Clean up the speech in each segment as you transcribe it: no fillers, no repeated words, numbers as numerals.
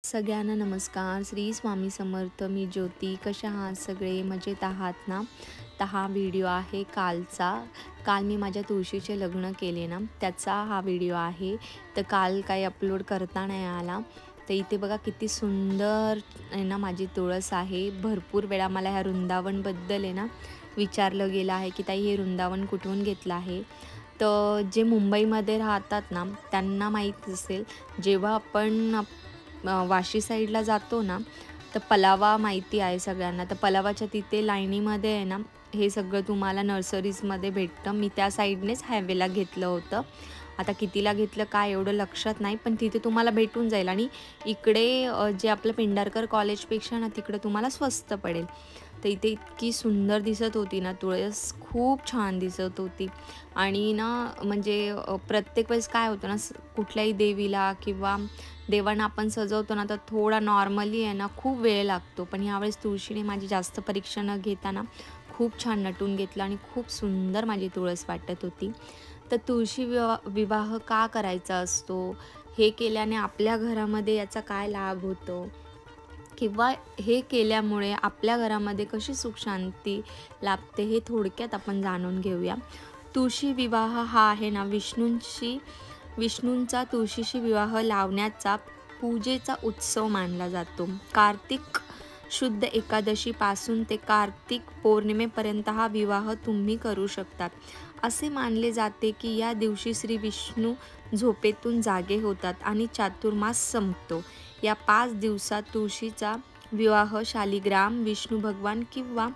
सगळ्यांना नमस्कार. श्री स्वामी समर्थ. मी ज्योती. कशा आहात सगळे? मजेत आहात ना? तर हा व्हिडिओ आहे कालचा. काल मी माझ्या तुळशीचे लग्न केले ना, त्याचा हा व्हिडिओ आहे. तर काल काही अपलोड करता नाही आला. तर इथे बघा किती सुंदर आहे ना माझी तुळस आहे. भरपूर वेळा मला ह्या वृंदावनबद्दल आहे ना विचारलं गेलं आहे, की ताई हे वृंदावन कुठून घेतलं आहे? तर जे मुंबईमध्ये राहतात ना, त्यांना माहीत असेल. जेव्हा आपण वाशी साईडला जातो ना, तर पलावा माहिती आहे सगळ्यांना. तर पलावाच्या तिथे लाईनीमध्ये आहे ना, हे सगळं तुम्हाला नर्सरीजमध्ये भेटतं. मी त्या साईडनेच हायवेला घेतलं होतं. आता कितीला घेतलं काय एवढं लक्षात नाही, पण तिथे तुम्हाला भेटून जाईल. आणि इकडे जे आपलं पेंढारकर कॉलेजपेक्षा ना तिकडे तुम्हाला स्वस्त पडेल. तर इथे इतकी सुंदर दिसत होती ना तुळस, खूप छान दिसत होती. आणि ना म्हणजे प्रत्येक वेळेस काय होतं ना, कुठल्याही देवीला किंवा देवांना आपण सजवतो ना, तर थोडा नॉर्मली आहे ना खूप वेळ लागतो. पण ह्यावेळेस तुळशीने माझी जास्त परीक्षा न घेताना खूप छान नटून घेतलं आणि खूप सुंदर माझी तुळस वाटत होती. तर तुळशी विवाह का करायचा असतो? हे केल्याने आपल्या घरामध्ये याचा काय लाभ होतो? किंवा हे केल्यामुळे आपल्या घरामध्ये कशी सुखशांती लाभते हे थोडक्यात आपण जाणून घेऊया. तुळशी विवाह हा आहे ना विष्णूंचा तुळशीशी विवाह लावण्याचा पूजेचा उत्सव मानला जातो. कार्तिक शुद्ध एकादशीपासून ते कार्तिक पौर्णिमेपर्यंत हा विवाह तुम्ही करू शकतात. असे मानले जाते की या दिवशी श्री विष्णू झोपेतून जागे होतात आणि चातुर्मास संपतो. या 5 दिवसात तुळशीचा विवाह शालिग्राम, विष्णू भगवान किंवा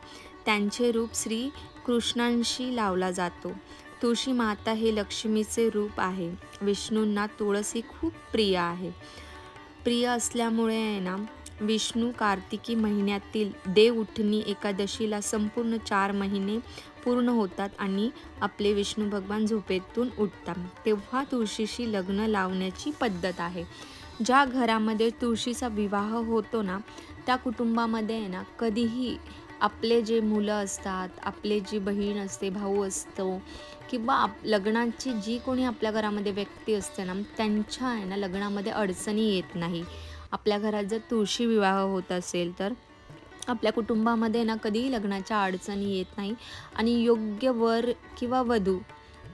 त्यांचे रूप श्री कृष्णांशी लावला जातो. तुळशी माता हे लक्ष्मीचे रूप आहे. विष्णूंना तुळस ही खूप प्रिय आहे. प्रिय असल्यामुळे आहे ना, विष्णू कार्तिकी महिन्यातील देव उठणी एकादशीला संपूर्ण 4 महिने पूर्ण होतात आणि आपले विष्णू भगवान झोपेतून उठतात. तेव्हा तुळशीशी लग्न लावण्याची पद्धत आहे. ज्या घरामध्ये तुळशीचा विवाह होतो ना, त्या कुटुंबामध्ये आहे ना, कधीही आपले जे मुलं असतात, आपले जी बहीण असते, भाऊ असतो किंवा लग्नाची जी कोणी आपल्या घरामध्ये व्यक्ती असते ना, त्यांच्या आहे ना लग्नामध्ये अडचणी येत नाही. आपल्या घरात जर तुळशी विवाह होत असेल तर आपल्या कुटुंबामध्ये ना कधीही लग्नाच्या अडचणी येत नाही. आणि योग्य वर किंवा वधू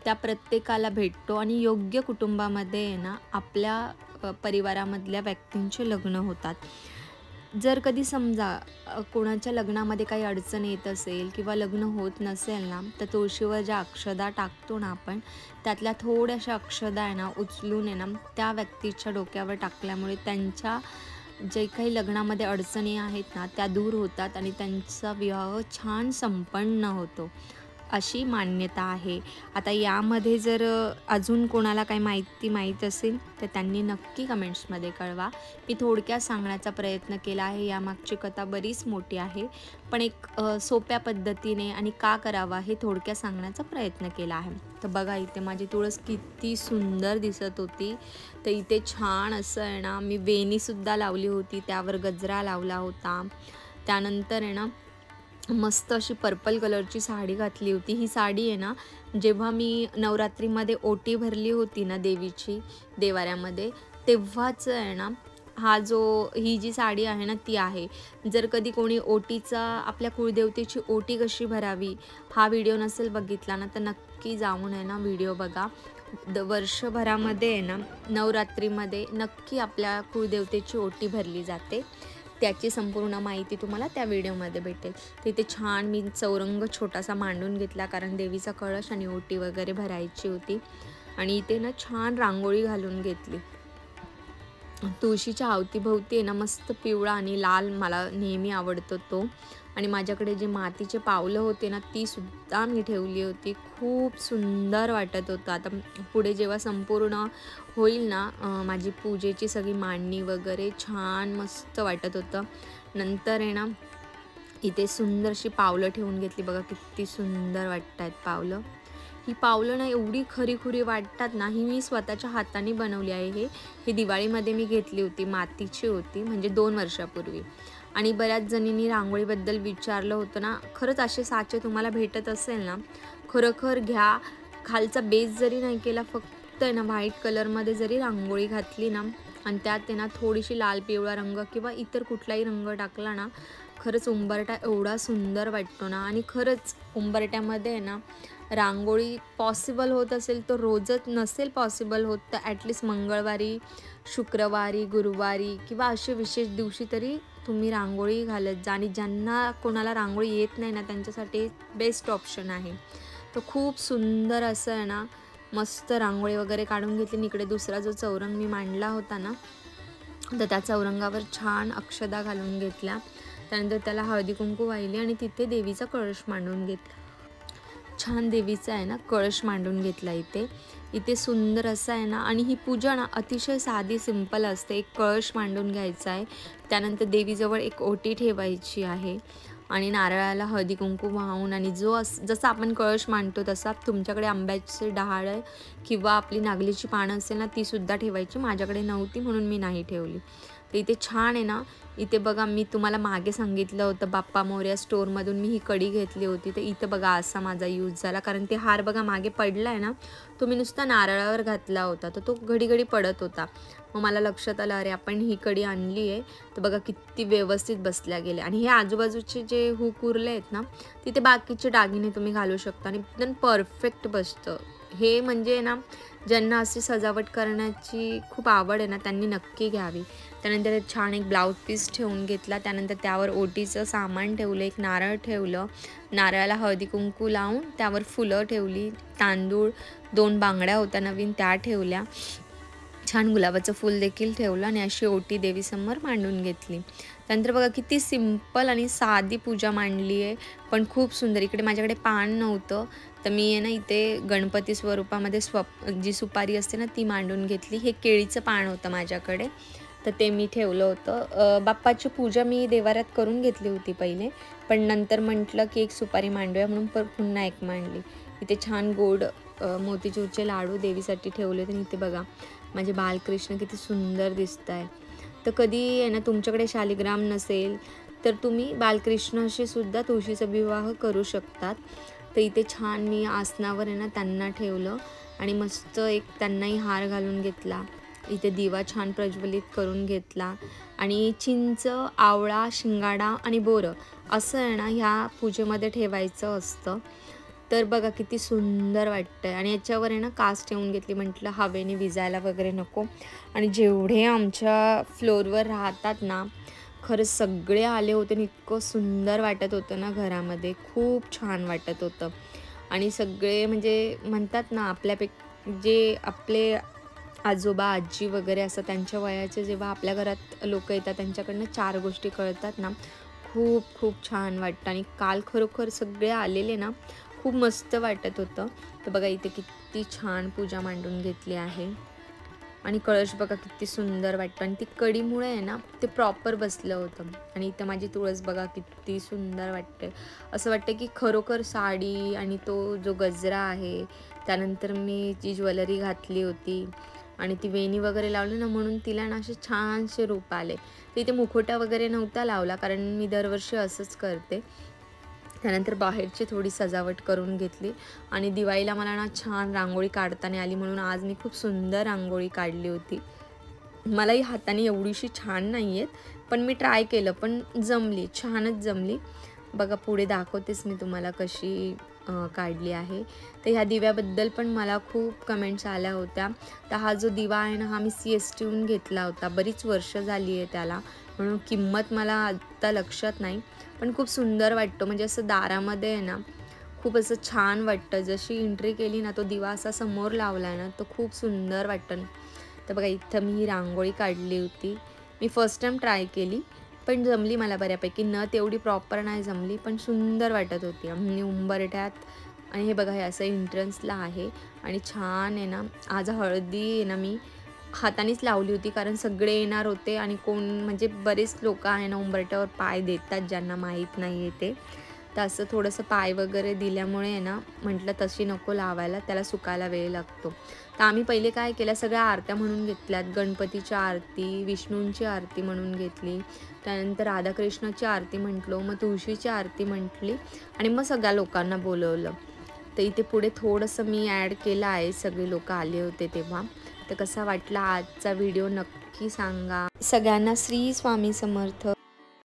त्या प्रत्येकाला भेटतो आणि योग्य कुटुंबामध्ये आहे ना आपल्या परिवारामधल्या व्यक्तींचे लग्न होतात. जर कधी समजा कोणाच्या लग्नामध्ये काही अडचण येत असेल किंवा लग्न होत नसेल ना, तर तुळशीवर ज्या अक्षदा टाकतो ना आपण, त्यातल्या थोड्याशा अक्षदा आहे ना उचलून आहे ना त्या व्यक्तीच्या डोक्यावर टाकल्यामुळे त्यांच्या जे काही लग्नामध्ये अडचणी आहेत ना त्या दूर होतात आणि त्यांचा विवाह छान संपन्न होतो, अशी मान्यता आहे. आता यामध्ये जर अजून कोणाला काही माहिती माहीत असेल तर त्यांनी नक्की कमेंट्समध्ये कळवा. मी थोडक्यात सांगण्याचा प्रयत्न केला आहे. यामागची कथा बरीच मोठी आहे, पण एक सोप्या पद्धतीने आणि का करावा हे थोडक्यात सांगण्याचा प्रयत्न केला आहे. तर बघा इथे माझी तुळस किती सुंदर दिसत होती. तर इथे छान असं आहे ना, मी वेणीसुद्धा लावली होती, त्यावर गजरा लावला होता. त्यानंतर आहे ना मस्त अशी पर्पल कलरची साडी घातली होती. ही साडी आहे ना, जेव्हा मी नवरात्रीमध्ये ओटी भरली होती ना देवीची देवाऱ्यामध्ये, तेव्हाच आहे ना, ही जी साडी आहे ना ती आहे. जर कधी कोणी ओटीचा आपल्या कुळदेवतेची ओटी कशी भरावी हा व्हिडिओ नसेल बघितला ना, तर नक्की जाऊन आहे ना व्हिडिओ बघा. वर्षभरामध्ये आहे ना नवरात्रीमध्ये नक्की आपल्या कुळदेवतेची ओटी भरली जाते. त्याची संपूर्ण माहिती तुम्हाला त्या व्हिडिओमध्ये भेटेल. तिथे छान मी चौरंग छोटासा मांडून घेतला, कारण देवीचा कळश आणि ओटी वगैरे भरायची होती. आणि इथे ना छान रांगोळी घालून घेतली. तुळशीच्या अवतीभोवती आहे ना मस्त पिवळा आणि लाल मला नेहमी आवडतो तो. आणि माझ्याकडे जे मातीचे पावलं होते ना ती सुद्धा मी ठेवली होती. खूप सुंदर वाटत होतं. आता पुढे जेव्हा संपूर्ण होईल ना माझी पूजेची सगळी मांडणी वगैरे छान मस्त वाटत होतं. नंतर आहे ना इथे सुंदरशी पावलं ठेवून घेतली. बघा किती सुंदर वाटत आहेत पावलं. ही पावलं ना एवढी खरी-खुरी वाटतात ना, ही मी स्वतःच्या हाताने बनवली आहे. ही दिवाळीमध्ये मी घेतली होती, मातीची होती, म्हणजे 2 वर्षापूर्वी. आणि बऱ्याच जणींनी रांगोळीबद्दल विचारलं होतं ना, खरंच असे साचे तुम्हाला भेटत असेल ना, खरोखर घ्या. खालचा बेस जरी नाही केला, फक्त आहे ना व्हाईट कलरमध्ये जरी रांगोळी घातली ना, आणि त्यात आहे ना थोडीशी लाल पिवळा रंग किंवा इतर कुठलाही रंग टाकला ना, खरंच उंबरठा एवढा सुंदर वाटतो ना. आणि खरंच उंबरठ्यामध्ये आहे ना रांगोळी पॉसिबल होत असेल तर रोजच नसेल पॉसिबल होत तर ॲटलिस्ट मंगळवारी, शुक्रवारी, गुरुवारी किंवा असे विशेष दिवशी तरी तुम्ही रांगोळी घालत जा. आणि ज्यांना कोणाला रांगोळी येत नाही ना त्यांच्यासाठी बेस्ट ऑप्शन आहे. तर खूप सुंदर असं आहे ना मस्त रांगोळी वगैरे काढून घेतली. आणि इकडे दुसरा जो चौरंग मी मांडला होता ना, तर त्या चौरंगावर छान अक्षदा घालून घेतल्या. त्यानंतर त्याला हळदी कुंकू वाहिली आणि तिथे देवीचा कळश मांडून घेतला. छान देवीचा आहे ना कळश मांडून घेतला इथे. इथे सुंदर असं आहे ना. आणि ही पूजा ना अतिशय साधी सिंपल असते. एक कळश मांडून घ्यायचा आहे, त्यानंतर देवीजवळ एक ओटी ठेवायची आहे आणि नारळाला हळदी कुंकू वाहून आणि जसं आपण कळश मांडतो तसा तुमच्याकडे आंब्याचे डहाळ किंवा आपली नागलीची पानं असेल ना तीसुद्धा ठेवायची. माझ्याकडे नव्हती म्हणून मी नाही ठेवली. तर इथे छान आहे ना. इथे बघा मी तुम्हाला मागे सांगितलं होतं बाप्पा मोरया स्टोअरमधून मी ही कडी घेतली होती. तर इथं बघा असा माझा यूज झाला, कारण ते हार बघा मागे पडला आहे ना, तो मी नुसता नारळावर घातला होता तर तो घडी घडी पडत होता. मग मला लक्षात आलं अरे आपण ही कडी आणली आहे. तर बघा किती व्यवस्थित बसल्या गेल्या. आणि हे आजूबाजूचे जे हुक उरले आहेत ना तिथे बाकीचे दागिने तुम्ही घालू शकता आणि एकदम परफेक्ट बसतं. हे म्हणजे ना ज्यांना अशी सजावट करण्याची खूप आवड आहे ना त्यांनी नक्की घ्यावी. त्यानंतर छान एक ब्लाऊज पीस ठेवून घेतला. त्यानंतर त्यावर ओटीचं सामान ठेवलं, एक नारळ ठेवलं, नारळाला हळदी कुंकू लावून त्यावर फुलं ठेवली, तांदूळ 2 बांगड्या होत्या नवीन त्या ठेवल्या, छान गुलाबाचं फूल देखील ठेवलं आणि अशी ओटी देवीसमोर मांडून घेतली. त्यानंतर बघा किती सिंपल आणि साधी पूजा मांडली आहे, पण खूप सुंदर. इकडे माझ्याकडे पान नव्हतं तर मी आहे ना इथे गणपती स्वरूपामध्ये जी सुपारी असते ना ती मांडून घेतली. हे केळीचं पान होतं माझ्याकडे तर ते मी ठेवलं होतं. बाप्पाची पूजा मी देवाऱ्यात करून घेतली होती पहिले, पण नंतर म्हटलं की एक सुपारी मांडूया म्हणून पुन्हा एक मांडली. इथे छान गोड मोतीचूरचे लाडू देवीसाठी ठेवले. तर इथे बघा माझे बालकृष्ण किती सुंदर दिसत आहे. तर कधी आहे ना तुमच्याकडे शालिग्राम नसेल तर तुम्ही बालकृष्णाशी सुद्धा तुळशीचा विवाह करू शकतात. तर इथे छान मी आसनावर आहे ना त्यांना ठेवलं आणि मस्त एक त्यांनाही हार घालून घेतला. इथे दिवा छान प्रज्वलित करून घेतला आणि चिंच, आवळा, शिंगाडा आणि बोरं असं आहे ना ह्या पूजेमध्ये ठेवायचं असतं. तर बघा किती सुंदर वाटतंय. आणि याच्यावर आहे ना कास ठेवून घेतली, म्हटलं हवेने विजायला वगैरे नको. आणि जेवढे आमच्या फ्लोअरवर राहतात ना खरंच सगळे आले होते आणि इतकं सुंदर वाटत होतं ना घरामध्ये, खूप छान वाटत होतं. आणि सगळे म्हणजे म्हणतात ना जे आपले आजोबा आजी वगैरे असं त्यांच्या वयाचे जेव्हा आपल्या घरात लोक येतात त्यांच्याकडनं 4 गोष्टी कळतात ना, खूप खूप छान वाटतं. आणि काल खरोखर सगळे आलेले ना खूप मस्त वाटत होतं. तर बघा इथे किती छान पूजा मांडून घेतली आहे आणि कळश बघा किती सुंदर वाटतं आणि ती कढीमुळे आहे ना ते प्रॉपर बसलं होतं. आणि इथं माझी तुळस बघा किती सुंदर वाटते. असं वाटतं की खरोखर साडी आणि तो जो गजरा आहे, त्यानंतर मी जी ज्वेलरी घातली होती आणि ती वेणी वगैरे लावली ना म्हणून तिला ना असे छानसे रूप आले. तर इथे मुखोटा वगैरे नव्हता लावला कारण मी दरवर्षी असंच करते. त्यानंतर बाहेरची थोडी सजावट करून घेतली आणि दिवाळीला मला ना छान रांगोळी काढता नाही आली म्हणून आज मी खूप सुंदर रांगोळी काढली होती. मलाही हाताने एवढीशी छान नाही आहेत, पण मी ट्राय केलं पण जमली, छानच जमली. बघा पुढे दाखवतेच मी तुम्हाला कशी काढली आहे. तर ह्या दिव्याबद्दल पण मला खूप कमेंट्स आल्या होत्या. तर हा जो दिवा आहे ना हा मी CSTहून घेतला होता, बरीच वर्ष झाली आहे त्याला, म्हणून किंमत मला आत्ता लक्षात नाही, पण खूप सुंदर वाटतो. म्हणजे असं दारामध्ये आहे ना खूप असं छान वाटतं. जशी एंट्री केली ना तो दिवा असा समोर लावला ना तो खूप सुंदर वाटतं. तर बघा इथं मी ही रांगोळी काढली होती. मी फर्स्ट टाईम ट्राय केली पण जमली मला बऱ्यापैकी. न तेवढी प्रॉपर नाही जमली पण सुंदर वाटत होती. आणि उंबरठ्यात आणि हे बघा हे असं एंट्रन्सला आहे आणि छान आहे ना. आज हळदी आहे ना मी हातानेच लावली होती कारण सगळे येणार होते आणि कोण म्हणजे बरेच लोक आहे ना उंबरठ्यावर पाय देतात ज्यांना माहीत नाही आहे ते. तर असं थोडंसं पाय वगैरे दिल्यामुळे आहे ना म्हटलं तशी नको लावायला, त्याला सुकायला वेळ लागतो. तर आम्ही पहिले काय केलं सगळ्या आरत्या म्हणून घेतल्यात. गणपतीची आरती, विष्णूंची आरती म्हणून घेतली, त्यानंतर राधाकृष्णाची आरती म्हटलो, मग तुळशीची आरती म्हटली आणि मग सगळ्या लोकांना बोलवलं. तर इथे पुढे थोडंसं मी ॲड केलं आहे, सगळे लोक आले होते तेव्हा. तर कसा वाटला आजचा व्हिडिओ नक्की सांगा. सगळ्यांना श्री स्वामी समर्थ.